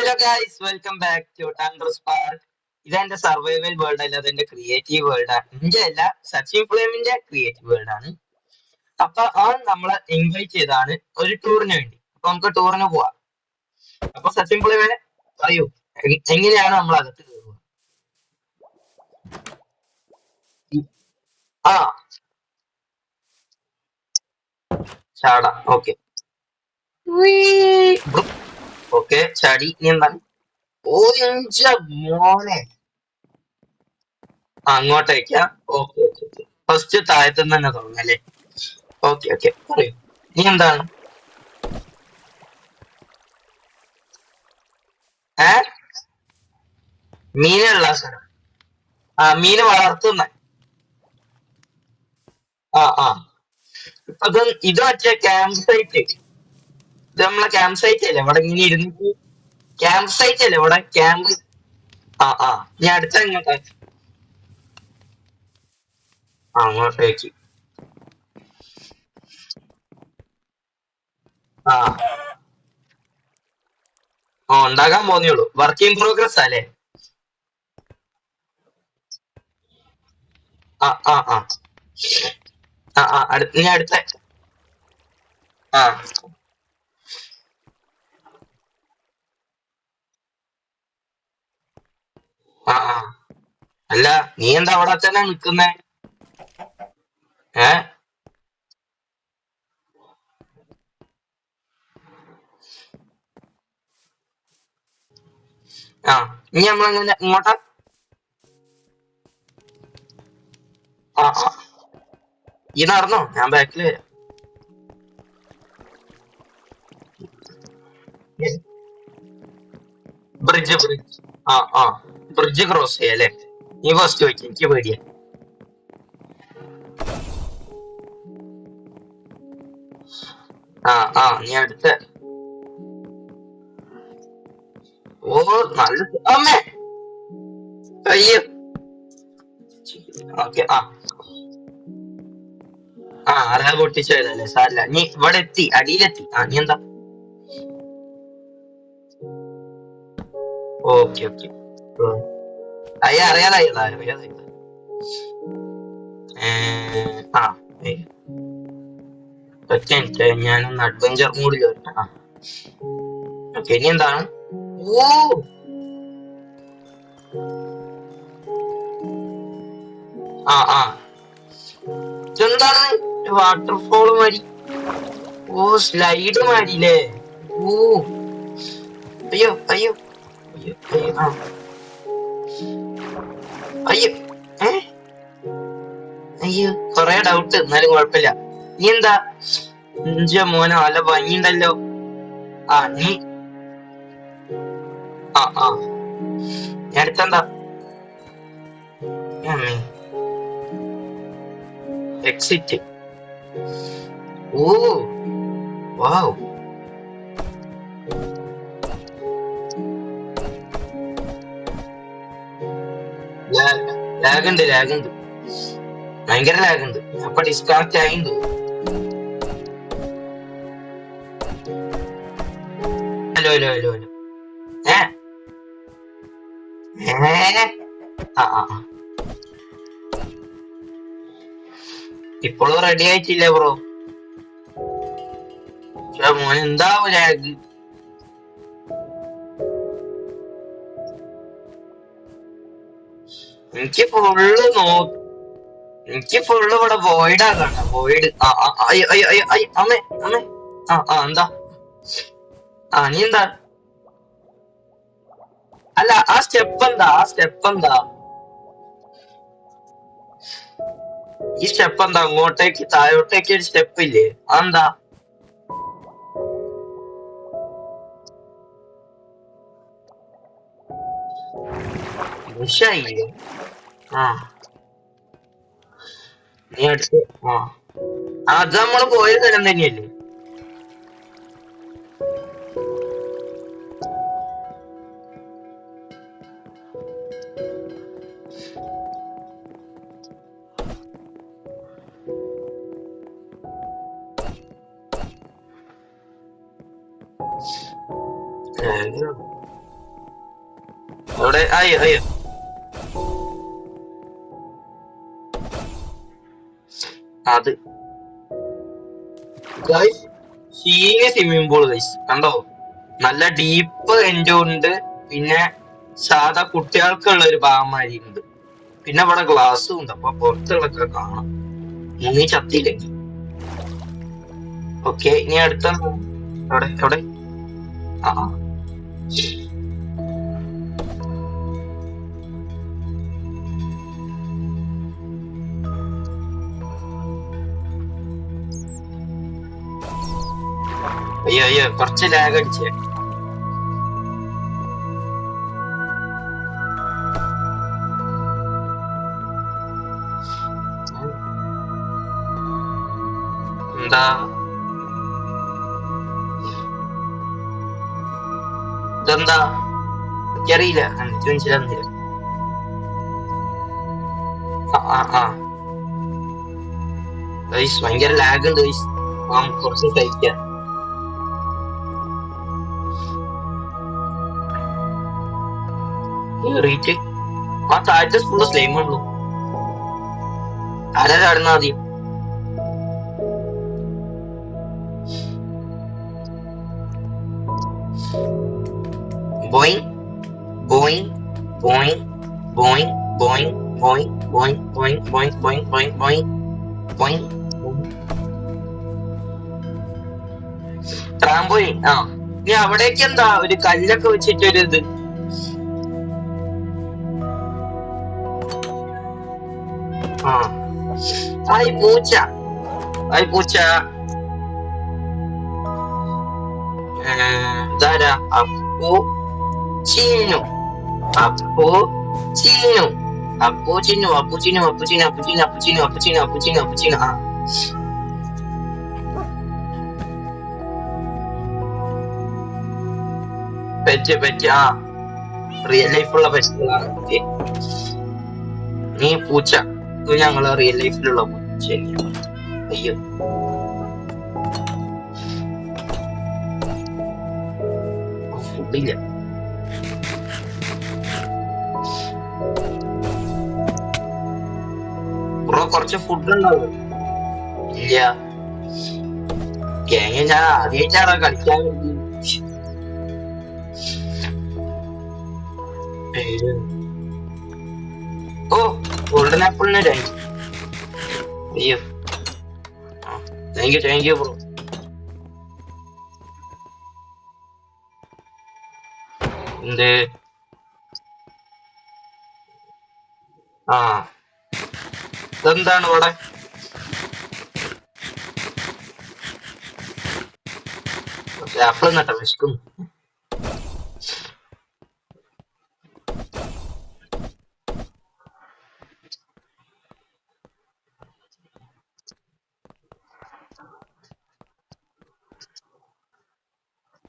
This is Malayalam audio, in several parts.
Hello guys, welcome back to thunder spark. ഇതെന്റെ സർവൈവൽ വേൾഡ് അല്ല, അതെന്റെ ക്രിയേറ്റീവ് വേൾഡ് ആണ്. എന്റെ അല്ല, സച്ചിൻ ഫ്ലെയിമിന്റെ ക്രിയേറ്റീവ് വേൾഡ് ആണ്. അപ്പൊ നമ്മളെ ഇൻവൈറ്റ് ചെയ്താണ് ഒരു ടൂറിന് വേണ്ടി. അപ്പൊ നമുക്ക് ടൂറിന് പോവാം. അപ്പൊ സച്ചിൻ ഫ്ലെയിമിനെ പറയൂ, എങ്ങനെയാണ് നമ്മൾ അകത്ത് കയറുക? ആ ചാടാ, ഓക്കെ. ഓക്കെ, ചാടി. ഇനി എന്താണ്? ഓ ഇഞ്ച മോനെ, അങ്ങോട്ടേക്കാ? Okay okay okay. ഫസ്റ്റ് താഴത്തുനിന്ന് തന്നെ തുടങ്ങാം അല്ലേ? ഓക്കെ ഓക്കെ, പറയൂ. ഇനി എന്താണ്? ഏ മീനുള്ള സ്ഥലം. മീന് വളർത്തുന്ന. ആ ഇപ്പൊ ഇത് മറ്റേ ക്യാമ്പ് സൈറ്റ്. ഇത് നമ്മളെ ക്യാമ്പ് സൈറ്റ് അല്ലേ ഇവിടെ ഇങ്ങനെ ഇരുന്നിട്ട്? ക്യാമ്പ് സൈറ്റ് അല്ലേ ഇവിടെ ക്യാമ്പ്? ആ ഞാൻ അടുത്ത ഇങ്ങോട്ട് അങ്ങോട്ടേക്ക്. ആ ഉണ്ടാകാൻ പോന്നേ ഉള്ളൂ. വർക്ക് ഇൻ പ്രോഗ്രസ് അല്ലേ? ആ ആ ആ ഞാൻ അടുത്ത. ആ ആ അല്ല, നീ എന്താ അവിടെ തന്നെ നിക്കുന്നേ? ഏ ആ ഇനി നമ്മളെങ്ങനെ ഇങ്ങോട്ടാ? ആ ഈ നടന്നോ, ഞാൻ ബാക്കിൽ വരാം. ബ്രിഡ്ജ്. ആ ബ്രിഡ്ജ് ക്രോസ് ചെയ്യല്ലേ? നീ ഫസ്റ്റ് ചോദിക്കും, എനിക്ക് പേടിയാ. നീ അടുത്ത. ഓ നല്ല അമ്മേ. അയ്യോ. ഓക്കെ. അറിയാതെ പൊട്ടിച്ചതല്ലേ, സാരില്ല. നീ ഇവിടെ എത്തി, അടിയിലെത്തി. നീ എന്താ? Okay okay. അറിയാതായതാ. ആ ഏയ്, ഒറ്റ മിനിറ്റ്, ഞാനൊന്ന് അഡ്വഞ്ചർ മൂഡിൽ വരട്ടെ. ഓക്കെ, ഇനി എന്താണ്? ഓ ആ ഇതെന്താണ്? വാട്ടർഫോൾ മാതിരി. ഓ സ്ലൈഡ് മാതിരില്ലേ? ഓ അയ്യോ അയ്യോ അയ്യോ അയ്യോ അയ്യോ. ഏ അയ്യോ, കൊറേ ഡൗട്ട്, എന്നാലും കുഴപ്പമില്ല. നീ എന്താ? ഇഞ്ച മോനെ, നല്ല ഭംഗിയുണ്ടല്ലോ. നീ ആ ഞാൻ അടുത്തെന്താ? എക്സിറ്റ്. ഓ വാവ്. ലാഗുണ്ട്, ഭയങ്കര ലാഗുണ്ട്. അപ്പൊ ഡിസ്കണക്ട് ആയിണ്ട്. ഹലോ. ഏ ഏ ഇപ്പോഴും റെഡി ആയിട്ടില്ല ബ്രോ. മോൻ എന്താ ലാഗ്? എനിക്ക് ഫുള്ള് എനിക്ക് ഫുള്ള് ഇവിടെ വോയിഡ് ആകണ്ട. വോയിഡ്. അയ്യോ അമ്മേ. എന്താ? നീ എന്താ? അല്ല, ആ സ്റ്റെപ്പ് എന്താ? ഈ സ്റ്റെപ്പ് എന്താ? അങ്ങോട്ടേക്ക് താഴോട്ടേക്ക് ഒരു സ്റ്റെപ്പ് ഇല്ലേ? അതെന്താ? വിഷയില്ലേ? ആ നീ അടുത്ത്. അത് നമ്മള് പോയ സ്ഥലം തന്നെയല്ലേ? അവിടെ അയ്യോ അയ്യോ അത് സീനിയർ സ്വിമ്മിംഗ് പൂൾ ഗൈസ് കണ്ടോ, നല്ല ഡീപ്പ് എൻജോയ്, പിന്നെ സാധാ കുട്ടികൾക്കുള്ള ഒരു ഭാഗമാരി ഉണ്ട്, പിന്നെ ഇവിടെ ഗ്ലാസ്സും ഉണ്ട്, അപ്പൊ പുറത്തുള്ളൊക്കെ കാണാം മുങ്ങി ചത്തിയില്ലെങ്കിൽ. ഓക്കെ, ഇനി അടുത്ത എവിടെ എവിടെ ആ അയ്യോ അയ്യോ കുറച്ച് ലാഗ് അടിച്ചേ. എന്താ ഇതെന്താ എനിക്കറിയില്ല, എനിക്ക് മനസ്സിലാവുന്നില്ല. ഭയങ്കര ലാഗ് ഉണ്ട് ഗൈസ്, കുറച്ച് സഹിക്കാം. കേറിയിട്ട് ആ താഴത്തെ ഫുള്ള് സ്ലൈം ഉള്ളു. ആരാ ചാടുന്ന ആദ്യം? Boing boing boing boing boing boing boing boing boing boing boing boing boing. Trampoline. ആ ഇനി അവിടേക്ക് എന്താ ഒരു കല്ലൊക്കെ വെച്ചിട്ടൊരു ഇത്. ആ ആയി പൂച്ച, ആയി പൂച്ച. ഇതാരാ? അപ്പു ചീനു, അപ്പു ചീനു, അപ്പു ചിന്നു, അപ്പു ചിന്നു, അപ്പു ചിന്നു, അപ്പു ചിന്നു, അപ്പു ചിന്നു, അപ്പു ചിന്നു, അപ്പു ചിന്നു, അപ്പു ചിന്നു. ആ പെറ്റ് പെറ്റ്. ആ റിയൽ ലൈഫുള്ള പെറ്റുകളാണ്. ഓക്കെ, നീ പൂച്ച, ഇത് ഞങ്ങള് റിയൽ ലൈഫിലുള്ള പൂച്ച. അയ്യോ ഫുഡില്ല. ബ്രോ കുറച്ച് ഫുഡ് ഉണ്ടാവും. ഇല്ല, ഗെയിം ഞാൻ ആദ്യമായിട്ടാണ് കളിക്കാൻ വേണ്ടി. ഓ ഗോൾഡൻ ആപ്പിളിന് താങ്ക് യു. അയ്യോ താങ്ക് യു ബ്രോ. എന്ത്? ആ ഇതെന്താണ് ഇവിടെ? ആപ്പിൾ നട്ട വിശക്കും.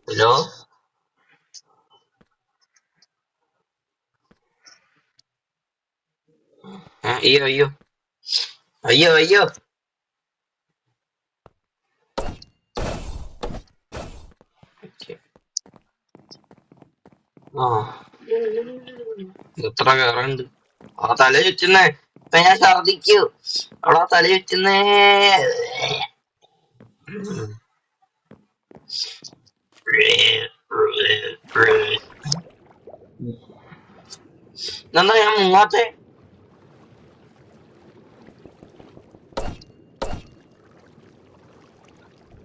ഹലോ അയ്യോ അയ്യോ അയ്യോ അയ്യോ. ആ എത്ര കയറുണ്ട്? ആ തല ചുറ്റുന്നേ, ഇപ്പൊ ഞാൻ ഛർദിക്കൂ. അവിടെ തല ചുറ്റുന്നേ. എന്നാ ഞാൻ മുങ്ങാത്തെ?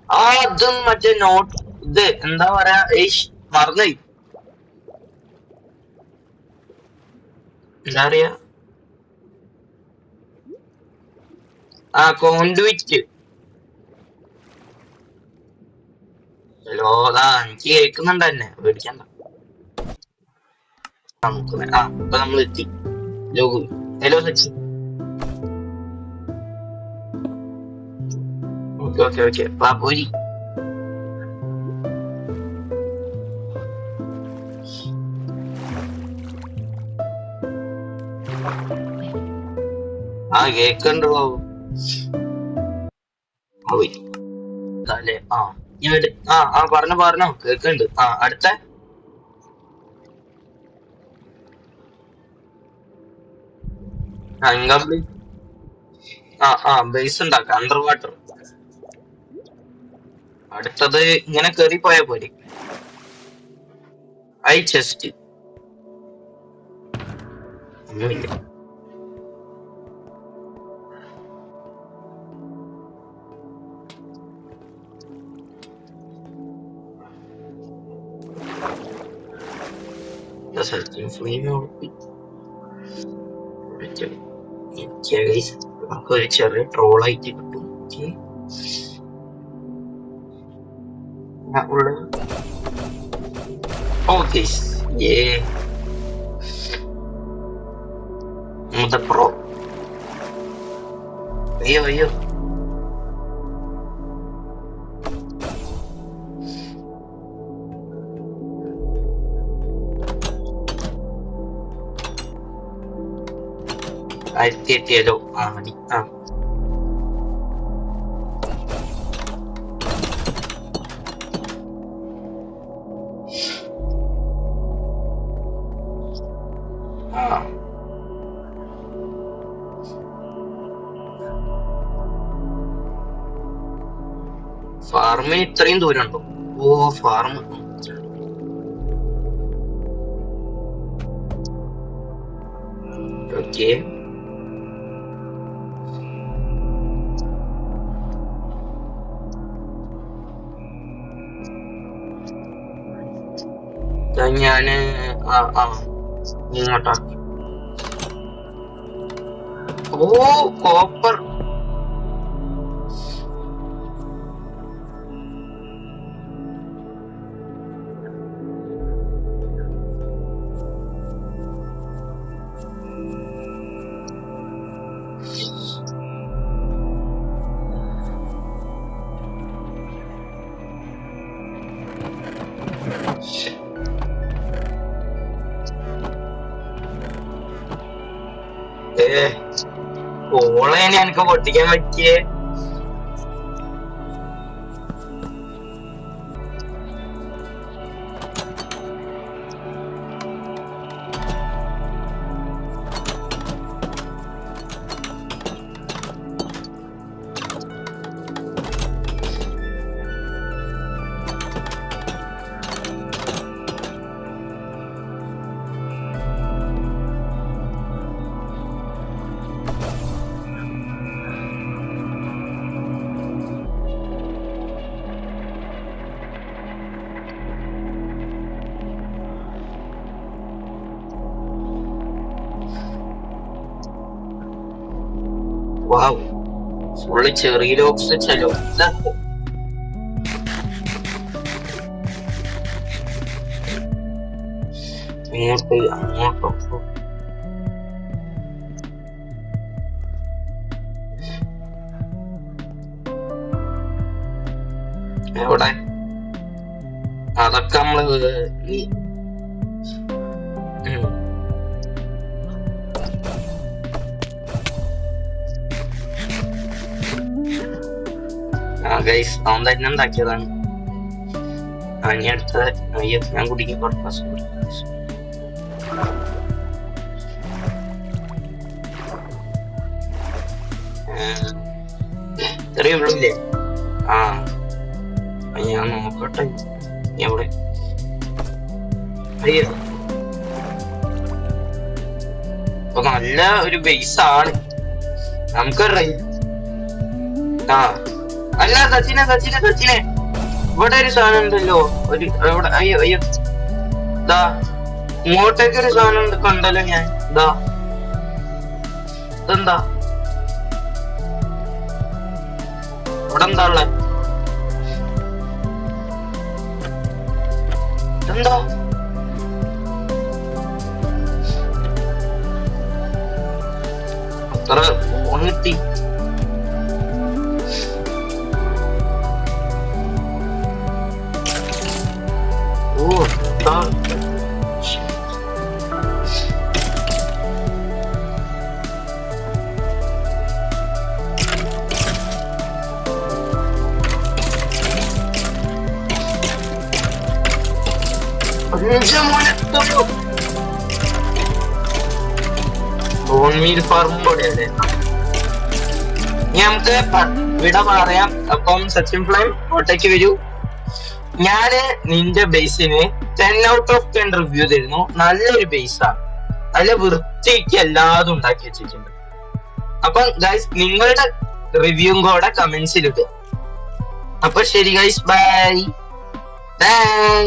ആ അതും മറ്റേ നോട്ട് ഇത് എന്താ പറയാ, മറന്നു. എന്താ പറയാ, ആ കോൺഡുവിറ്റ്. ഹലോ അതാ എനിക്ക് കേൾക്കുന്നുണ്ട് തന്നെ, പേടിക്കണ്ട. ആ ഇപ്പൊ നമ്മൾ എത്തി. ലോകു hello Sachi. Okay okay okay വാ പോരി. ആ കേക്കണ്ടോ? അല്ലേ ആ ആ പറഞ്ഞോ പറഞ്ഞോ കേക്കുന്നുണ്ട്. ആ അടുത്ത ഇൻകംപ്ലീറ്റ്. ബേസ് ഉണ്ടാക്കാം അണ്ടർ വാട്ടർ. അടുത്തത് ഇങ്ങനെ കേറി പോയാ പോരെ. ചെസ്റ്റ് ഒന്നുമില്ല. നമുക്കൊരു ചെറിയ ട്രോളായിട്ട് കിട്ടും. Okay pro. അയ്യോ എത്തിയല്ലോ. മതി. ഫാർമിന് ഇത്രയും ദൂരം ഉണ്ടോ? ഫാർമ്. ഓക്കെ ഞാന് ഇങ്ങോട്ടാ. കോപ്പർ. ഓളേനെ എനിക്ക് പൊട്ടിക്കാൻ പറ്റിയേ. ഫുള്ള് ചെറിയ ലോക്സ് വെച്ചാലോ. അങ്ങോട്ടോ എവിടെ? അതൊക്കെ നമ്മള് ഗൈസ് അവൻ തന്നെ ഉണ്ടാക്കിയതാണ്. ഇനി അടുത്ത ഞാൻ കുടിക്കും. ഇത്രയേ ഉള്ളൂല്ലേ? ഞാൻ നോക്കട്ടെ എവിടെ. അയ്യോ അപ്പൊ നല്ല ഒരു ബേസ് ആണ് നമുക്ക്. അല്ല സച്ചിനെ ഇവിടെ ഒരു സാധനം ഉണ്ടല്ലോ. എവിടെ? അയ്യോ ഇതാ ഇങ്ങോട്ടേക്ക് ഒരു സാധനം കണ്ടല്ലോ ഞാൻ. ഇതെന്താ ഇവിടെ എന്താ ഉള്ളെ? ഇതെന്താ? അത്ര ഫോൺ കിട്ടി. ബോൺ മീൽ ഫാർമും കൂടെ അല്ലേ. ഇനി നമുക്ക് വിട പറയാം. അപ്പം സച്ചിൻ ഫ്ലെയിം കോട്ടയ്ക്ക് വരൂ. ഞാന് നിന്റെ ബേസിന് 10/10 റിവ്യൂ തരുന്നു. നല്ലൊരു ബേസാണ്, നല്ല വൃത്തിക്ക് എല്ലാതും ഉണ്ടാക്കി വെച്ചിട്ടുണ്ട്. അപ്പം ഗൈസ് നിങ്ങളുടെ റിവ്യൂവും കൂടെ കമന്റ്സിൽ ഇടുക. അപ്പൊ ശരി ഗൈസ്, ബൈ ബൈ.